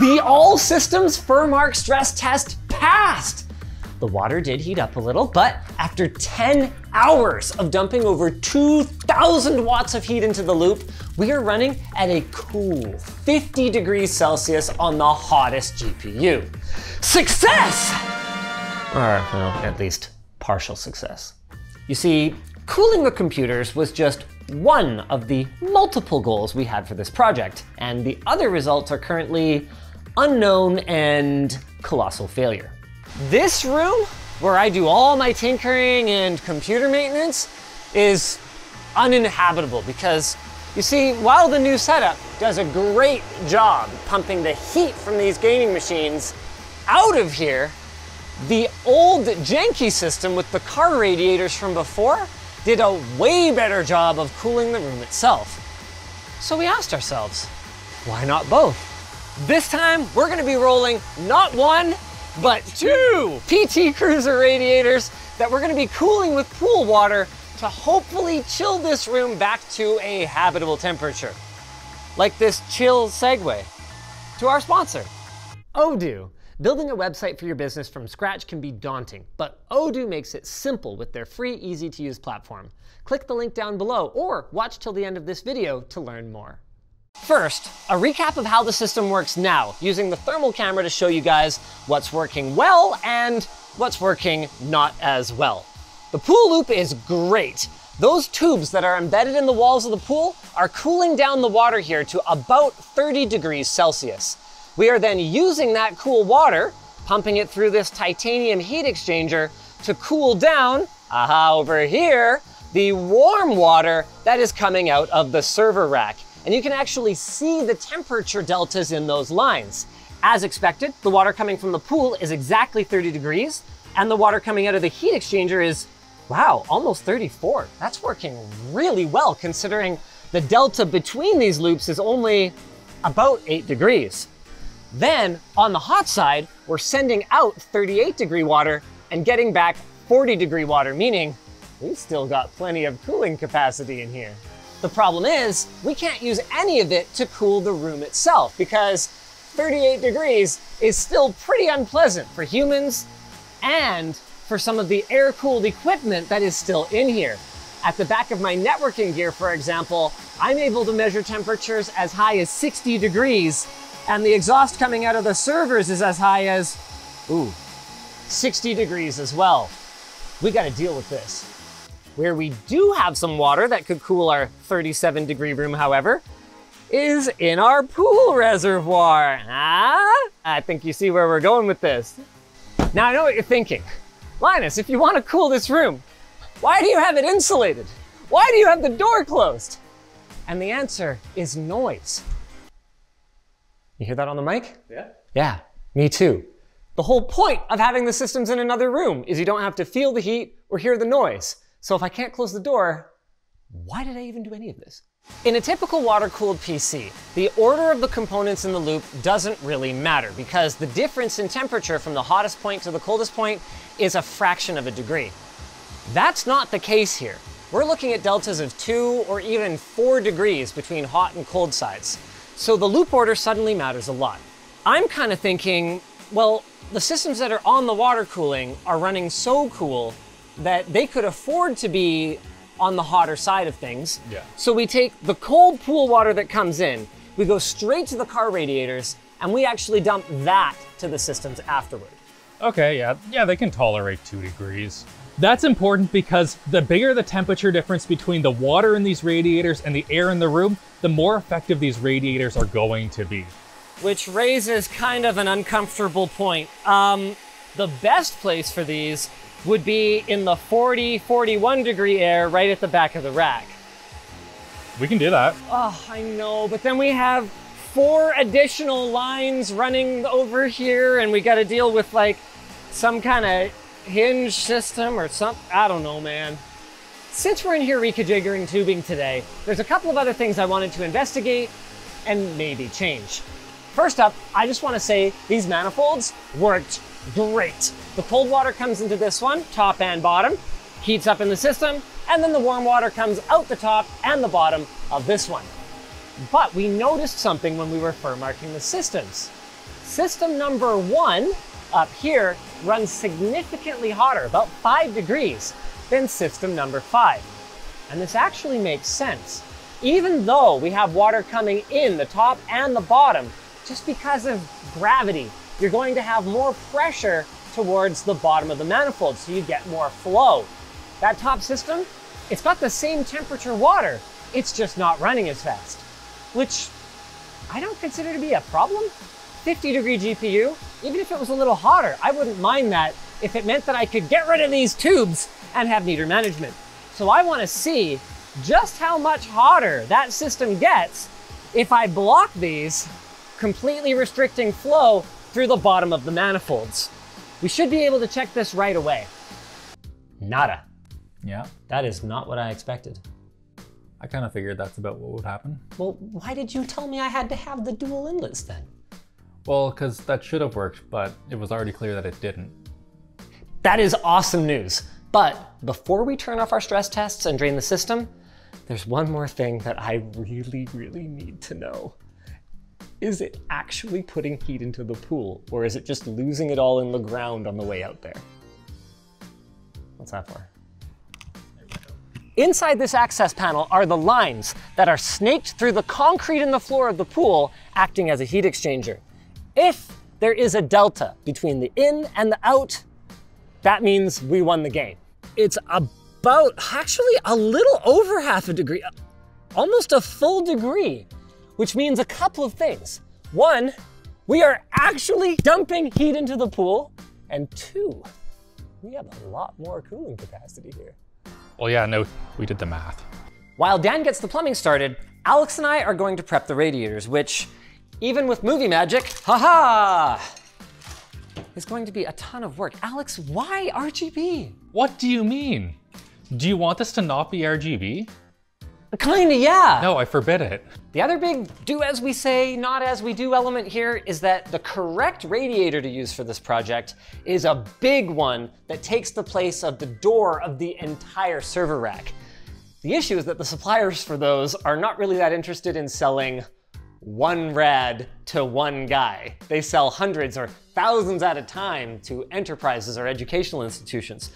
The all systems Furmark stress test passed. The water did heat up a little, but after 10 hours of dumping over 2,000 watts of heat into the loop, we are running at a cool 50 degrees Celsius on the hottest GPU. Success! Or, well, at least partial success. You see, cooling the computers was just one of the multiple goals we had for this project, and the other results are currently unknown and colossal failure. This room, where I do all my tinkering and computer maintenance, is uninhabitable because, you see, while the new setup does a great job pumping the heat from these gaming machines out of here, the old janky system with the car radiators from before did a way better job of cooling the room itself. So we asked ourselves, why not both? This time, we're gonna be rolling not one, but two PT Cruiser radiators that we're gonna be cooling with pool water to hopefully chill this room back to a habitable temperature. Like this chill segue to our sponsor, Odoo. Building a website for your business from scratch can be daunting, but Odoo makes it simple with their free, easy-to-use platform. Click the link down below or watch till the end of this video to learn more. First, a recap of how the system works now, using the thermal camera to show you guys what's working well and what's working not as well. The pool loop is great. Those tubes that are embedded in the walls of the pool are cooling down the water here to about 30 degrees Celsius. We are then using that cool water, pumping it through this titanium heat exchanger to cool down, over here, the warm water that is coming out of the server rack. And you can actually see the temperature deltas in those lines. As expected, the water coming from the pool is exactly 30 degrees, and the water coming out of the heat exchanger is, wow, almost 34. That's working really well considering the delta between these loops is only about 8 degrees. Then, on the hot side, we're sending out 38 degree water and getting back 40 degree water, meaning we've still got plenty of cooling capacity in here. The problem is, we can't use any of it to cool the room itself because 38 degrees is still pretty unpleasant for humans and for some of the air-cooled equipment that is still in here. At the back of my networking gear, for example, I'm able to measure temperatures as high as 60 degrees, and the exhaust coming out of the servers is as high as, 60 degrees as well. We gotta deal with this. Where we do have some water that could cool our 37 degree room, however, is in our pool reservoir. I think you see where we're going with this. Now I know what you're thinking. Linus, if you want to cool this room, why do you have it insulated? Why do you have the door closed? And the answer is noise. You hear that on the mic? Yeah. Yeah, me too. The whole point of having the systems in another room is you don't have to feel the heat or hear the noise. So if I can't close the door, why did I even do any of this? In a typical water-cooled PC, the order of the components in the loop doesn't really matter because the difference in temperature from the hottest point to the coldest point is a fraction of a degree. That's not the case here. We're looking at deltas of 2 or even 4 degrees between hot and cold sides. So the loop order suddenly matters a lot. I'm kind of thinking, well, the systems that are on the water cooling are running so cool that they could afford to be on the hotter side of things. Yeah. So we take the cold pool water that comes in, we go straight to the car radiators, and we actually dump that to the systems afterward. Okay, yeah, they can tolerate 2 degrees. That's important because the bigger the temperature difference between the water in these radiators and the air in the room, the more effective these radiators are going to be. Which raises kind of an uncomfortable point. The best place for these would be in the 40, 41 degree air right at the back of the rack. We can do that. Oh, I know, but then we have 4 additional lines running over here and we gotta deal with like some kind of hinge system or something. I don't know, man. Since we're in here reconfiguring tubing today, there's a couple of other things I wanted to investigate and maybe change. First up, I just wanna say these manifolds worked great. The cold water comes into this one, top and bottom, heats up in the system, and then the warm water comes out the top and the bottom of this one. But we noticed something when we were fur marking the systems. System number 1 up here runs significantly hotter, about 5 degrees, than system number 5. And this actually makes sense. Even though we have water coming in the top and the bottom, just because of gravity, you're going to have more pressure towards the bottom of the manifold, so you get more flow. That top system, it's got the same temperature water, it's just not running as fast, which I don't consider to be a problem. 50-degree GPU, even if it was a little hotter, I wouldn't mind that if it meant that I could get rid of these tubes and have neater management. So I want to see just how much hotter that system gets if I block these, completely restricting flow through the bottom of the manifolds. We should be able to check this right away. Nada. Yeah. That is not what I expected. I kind of figured that's about what would happen. Well, why did you tell me I had to have the dual inlets then? Well, because that should have worked, but it was already clear that it didn't. That is awesome news. But before we turn off our stress tests and drain the system, there's one more thing that I really, really need to know. Is it actually putting heat into the pool, or is it just losing it all in the ground on the way out there? What's that for? Inside this access panel are the lines that are snaked through the concrete in the floor of the pool, acting as a heat exchanger. If there is a delta between the in and the out, that means we won the game. It's about, actually a little over half a degree, almost a full degree, which means a couple of things. One, we are actually dumping heat into the pool, and 2, we have a lot more cooling capacity here. Well, yeah, no, we did the math. While Dan gets the plumbing started, Alex and I are going to prep the radiators, which, even with movie magic, haha, is going to be a ton of work. Alex, why RGB? What do you mean? Do you want this to not be RGB? Kinda, yeah. No, I forbid it. The other big do as we say, not as we do element here is that the correct radiator to use for this project is a big one that takes the place of the door of the entire server rack. The issue is that the suppliers for those are not really that interested in selling one rad to one guy. They sell hundreds or thousands at a time to enterprises or educational institutions.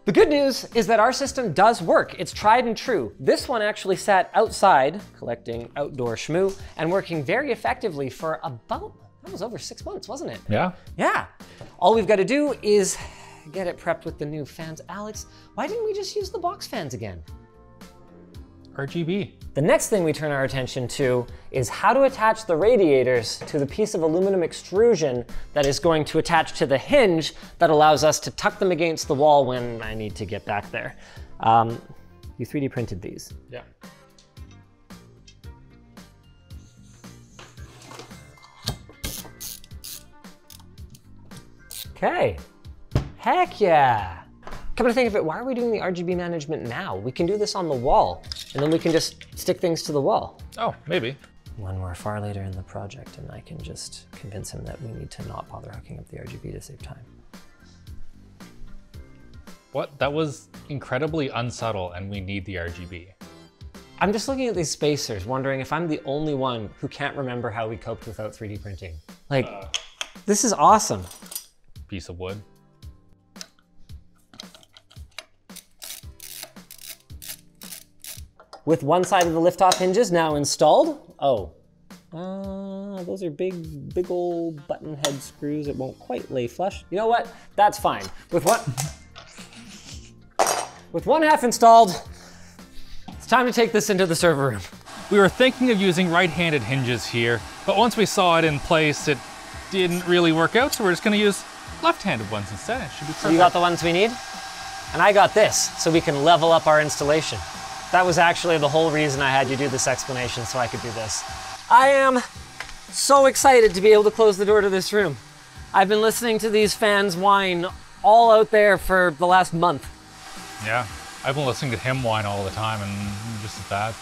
The good news is that our system does work. It's tried and true. This one actually sat outside, collecting outdoor schmoo, and working very effectively for about, that was over 6 months, wasn't it? Yeah. Yeah. All we've got to do is get it prepped with the new fans. Alex, why didn't we just use the box fans again? RGB. The next thing we turn our attention to is how to attach the radiators to the piece of aluminum extrusion that is going to attach to the hinge that allows us to tuck them against the wall when I need to get back there. You 3D printed these. Yeah. Okay. Heck yeah. Come to think of it, why are we doing the RGB management now? We can do this on the wall, and then we can just stick things to the wall. Oh, maybe. When we're far later in the project, and I can just convince him that we need to not bother hooking up the RGB to save time. What? That was incredibly unsubtle, and we need the RGB. I'm just looking at these spacers, wondering if I'm the only one who can't remember how we coped without 3D printing. Like, this is awesome. Piece of wood. With one side of the lift-off hinges now installed. Oh, those are big old button head screws. It won't quite lay flush. You know what? That's fine. With one half installed, it's time to take this into the server room. We were thinking of using right-handed hinges here, but once we saw it in place, it didn't really work out, so we're just gonna use left-handed ones instead. It should be perfect. So you got the ones we need? And I got this, so we can level up our installation. That was actually the whole reason I had you do this explanation, so I could do this. I am so excited to be able to close the door to this room. I've been listening to these fans whine all out there for the last month. Yeah, I've been listening to him whine all the time, and just as bad.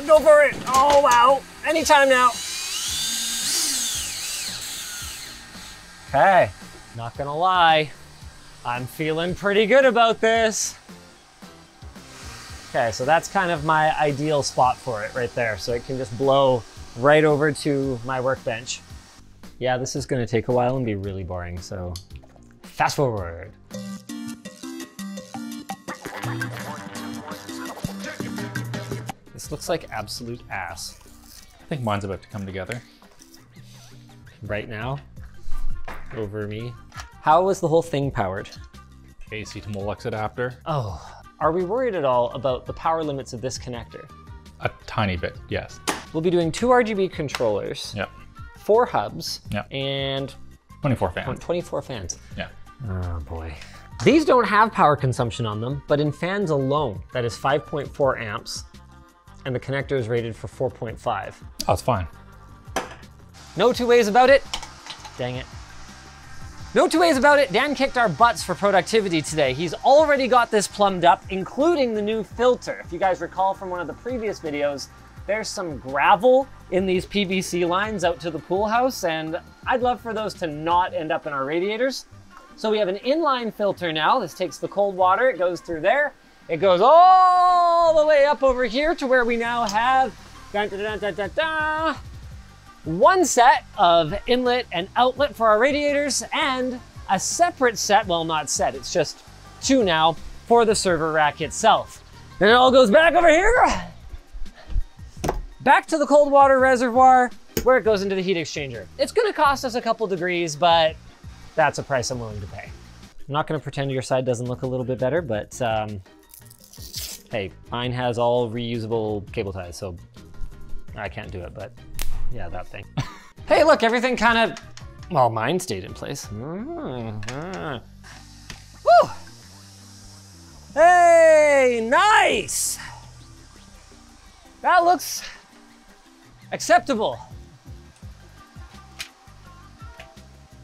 Go for it. Oh, wow. Anytime now. Okay, not gonna lie. I'm feeling pretty good about this. Okay, so that's kind of my ideal spot for it right there. So it can just blow right over to my workbench. Yeah, this is gonna take a while and be really boring, so fast forward. This looks like absolute ass. I think mine's about to come together. Right now, over me. How was the whole thing powered? AC to Molex adapter. Oh, are we worried at all about the power limits of this connector? A tiny bit, yes. We'll be doing 2 RGB controllers, Yep. 4 hubs, Yep. and 24 fans. 24 fans. Yeah. Oh boy. These don't have power consumption on them, but in fans alone, that is 5.4 amps, and the connector is rated for 4.5. Oh, it's fine. No two ways about it. Dang it. No two ways about it, Dan kicked our butts for productivity today. He's already got this plumbed up, including the new filter. If you guys recall from one of the previous videos, there's some gravel in these PVC lines out to the pool house, and I'd love for those to not end up in our radiators. So we have an inline filter now. This takes the cold water, it goes through there. It goes all the way up over here to where we now have one set of inlet and outlet for our radiators, and a separate set, well, not set, it's just 2 now, for the server rack itself. Then it all goes back over here, back to the cold water reservoir, where it goes into the heat exchanger. It's gonna cost us a couple degrees, but that's a price I'm willing to pay. I'm not gonna pretend your side doesn't look a little bit better, but hey, mine has all reusable cable ties, so I can't do it, but yeah, that thing. Hey, look, everything kind of, well, mine stayed in place. Woo! Hey, nice! That looks acceptable.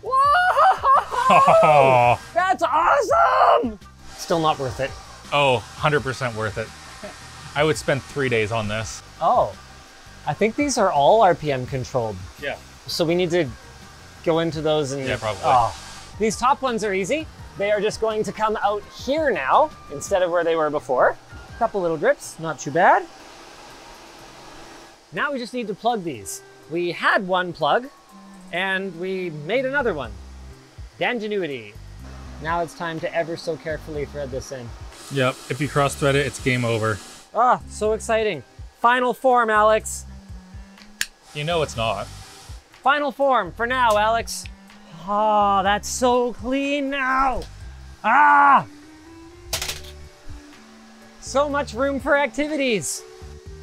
Whoa! That's awesome! Still not worth it. Oh, 100% worth it. I would spend 3 days on this. Oh, I think these are all RPM controlled. Yeah. So we need to go into those and... Yeah, probably. Oh. These top ones are easy. They are just going to come out here now instead of where they were before. A couple little drips, not too bad. Now we just need to plug these. We had one plug and we made another one. Dangenuity. Now it's time to ever so carefully thread this in. Yep, if you cross thread it, it's game over. Ah, so exciting. Final form, Alex. You know it's not. Final form for now, Alex. Oh, that's so clean now. Ah! So much room for activities.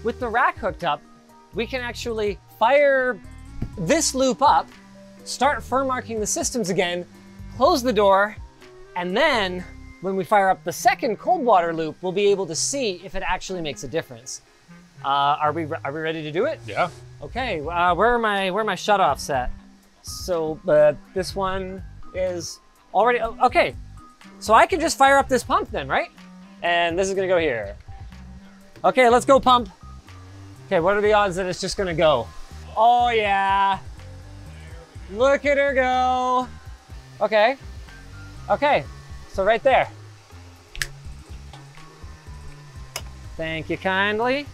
With the rack hooked up, we can actually fire this loop up, start firm marking the systems again, close the door, and then when we fire up the second cold water loop, we'll be able to see if it actually makes a difference. Are we ready to do it? Yeah. Okay, where are my shutoffs set? So this one is already, okay. So I can just fire up this pump then, right? And this is gonna go here. Okay, let's go pump. Okay, what are the odds that it's just gonna go? Oh yeah. Look at her go. Okay, okay, so right there. Thank you kindly.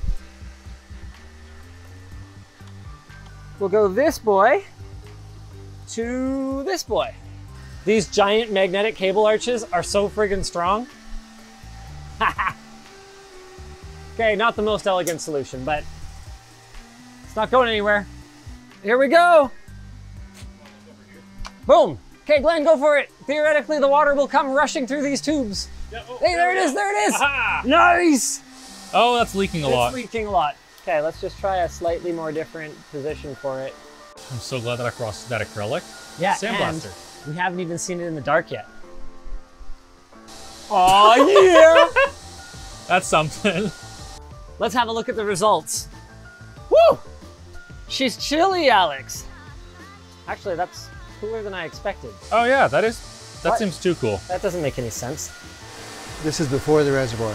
We'll go this boy to this boy. These giant magnetic cable arches are so friggin' strong. Okay, not the most elegant solution, but it's not going anywhere. Here we go. Boom. Okay, Glenn, go for it. Theoretically, the water will come rushing through these tubes. Yeah, oh, hey, there it is, there it is. Aha! Nice. Oh, that's leaking a lot. It's leaking a lot. Okay, let's just try a slightly more different position for it. I'm so glad that I crossed that acrylic. Yeah, Sandblaster. and we haven't even seen it in the dark yet. Oh yeah! That's something. Let's have a look at the results. Woo! She's chilly, Alex. Actually, that's cooler than I expected. Oh yeah, that What? seems too cool. That doesn't make any sense. This is before the reservoir.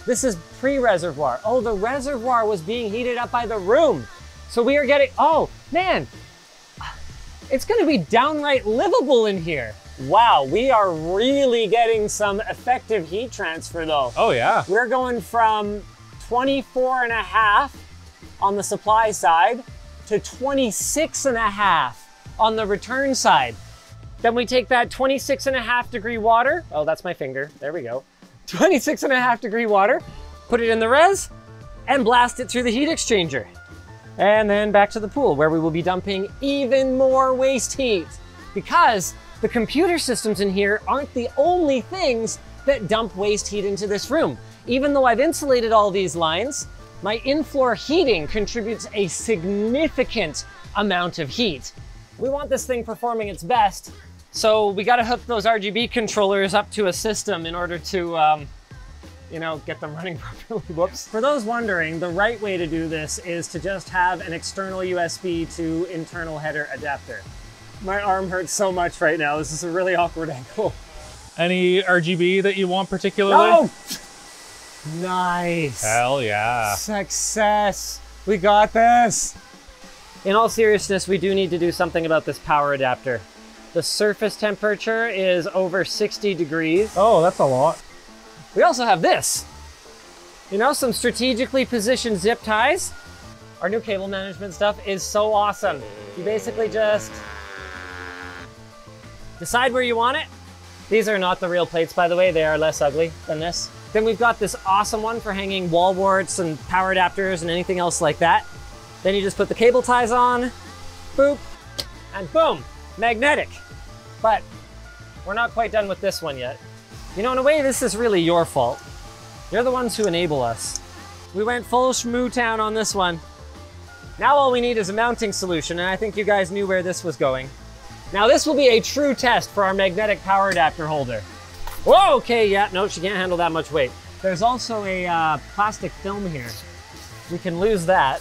This is pre-reservoir. Oh, the reservoir was being heated up by the room. So we are getting, oh man, it's gonna be downright livable in here. Wow, we are really getting some effective heat transfer though. Oh yeah. We're going from 24.5 on the supply side to 26.5 on the return side. Then we take that 26.5-degree water, oh, that's my finger, there we go. 26.5-degree water, put it in the res, and blast it through the heat exchanger. And then back to the pool, where we will be dumping even more waste heat, because the computer systems in here aren't the only things that dump waste heat into this room. Even though I've insulated all these lines, my in-floor heating contributes a significant amount of heat. We want this thing performing its best, so we gotta hook those RGB controllers up to a system in order to, you know, get them running properly. Whoops. For those wondering, the right way to do this is to just have an external USB to internal header adapter. My arm hurts so much right now. This is a really awkward angle. Any RGB that you want particularly? Oh! Nice. Hell yeah. Success. We got this. In all seriousness, we do need to do something about this power adapter. The surface temperature is over 60 degrees. Oh, that's a lot. We also have this. You know, some strategically positioned zip ties. Our new cable management stuff is so awesome. You basically just decide where you want it. These are not the real plates, by the way. They are less ugly than this. Then we've got this awesome one for hanging wall warts and power adapters and anything else like that. Then you just put the cable ties on, boop, and boom, magnetic. But we're not quite done with this one yet. You know, in a way, this is really your fault. You're the ones who enable us. We went full schmoo town on this one. Now all we need is a mounting solution, and I think you guys knew where this was going. Now this will be a true test for our magnetic power adapter holder. Whoa, okay, yeah, no, she can't handle that much weight. There's also a plastic film here. We can lose that.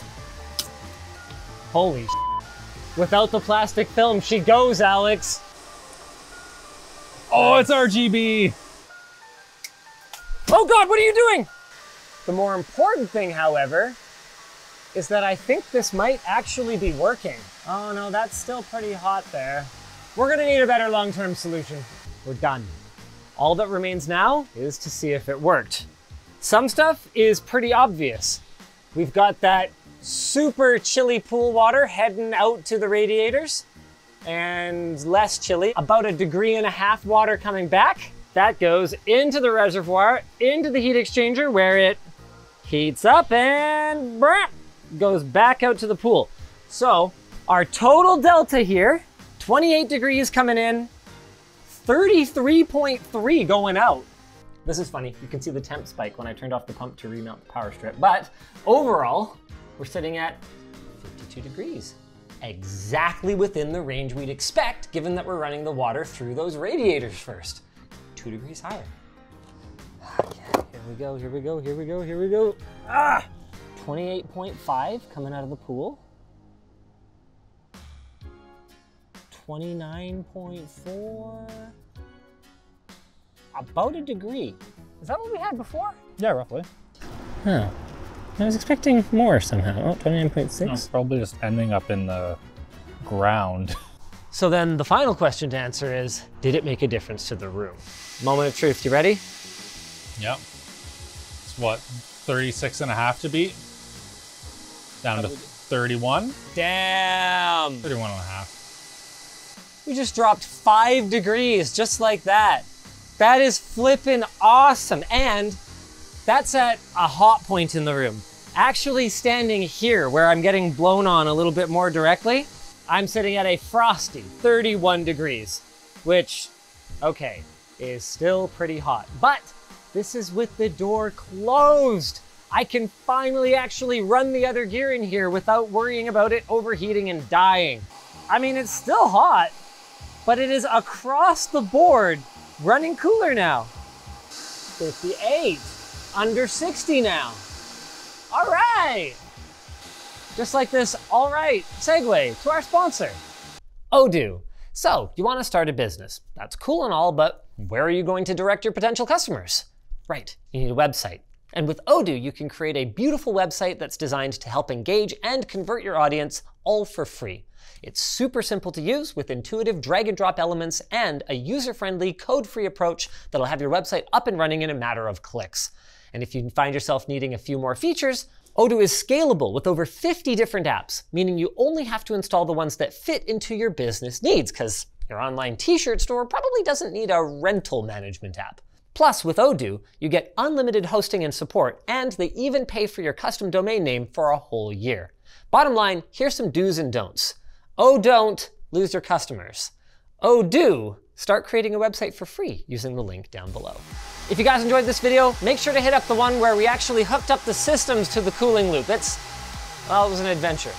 Holy sh**. Without the plastic film, she goes, Alex. Oh, it's RGB. Oh God, what are you doing? The more important thing, however, is that I think this might actually be working. Oh no, that's still pretty hot there. We're gonna need a better long-term solution. We're done. All that remains now is to see if it worked. Some stuff is pretty obvious. We've got that super chilly pool water heading out to the radiators, and less chilly, about 1.5 degrees water coming back. That goes into the reservoir, into the heat exchanger, where it heats up and goes back out to the pool. So our total delta here, 28 degrees coming in, 33.3 going out. This is funny, you can see the temp spike when I turned off the pump to remount the power strip, but overall, we're sitting at 52 degrees. Exactly within the range we'd expect, given that we're running the water through those radiators first. 2 degrees higher. Okay, here we go, here we go, here we go, here we go. 28.5 coming out of the pool. 29.4. About 1 degree. Is that what we had before? Yeah, roughly. Huh. I was expecting more somehow. Oh, 29.6. No, probably just ending up in the ground. So then the final question to answer is, did it make a difference to the room? Moment of truth, you ready? Yep. It's what, 36.5 to beat? Down to 31? Damn! 31.5. We just dropped 5 degrees just like that. That is flippin' awesome. And that's at a hot point in the room. Actually standing here where I'm getting blown on a little bit more directly, I'm sitting at a frosty 31 degrees, which, okay, is still pretty hot. But this is with the door closed. I can finally actually run the other gear in here without worrying about it overheating and dying. I mean, it's still hot, but it is across the board running cooler now. 58, under 60 now. All right. Just like this, all right, segue to our sponsor, Odoo. So you want to start a business. That's cool and all, but where are you going to direct your potential customers? Right, you need a website. And with Odoo, you can create a beautiful website that's designed to help engage and convert your audience all for free. It's super simple to use with intuitive drag and drop elements and a user-friendly, code-free approach that'll have your website up and running in a matter of clicks. And if you find yourself needing a few more features, Odoo is scalable with over 50 different apps, meaning you only have to install the ones that fit into your business needs, because your online t-shirt store probably doesn't need a rental management app. Plus, with Odoo, you get unlimited hosting and support, and they even pay for your custom domain name for a whole year. Bottom line, here's some do's and don'ts. Oh, don't lose your customers. Oh, do start creating a website for free using the link down below. If you guys enjoyed this video, make sure to hit up the one where we actually hooked up the systems to the cooling loop. Well, it was an adventure.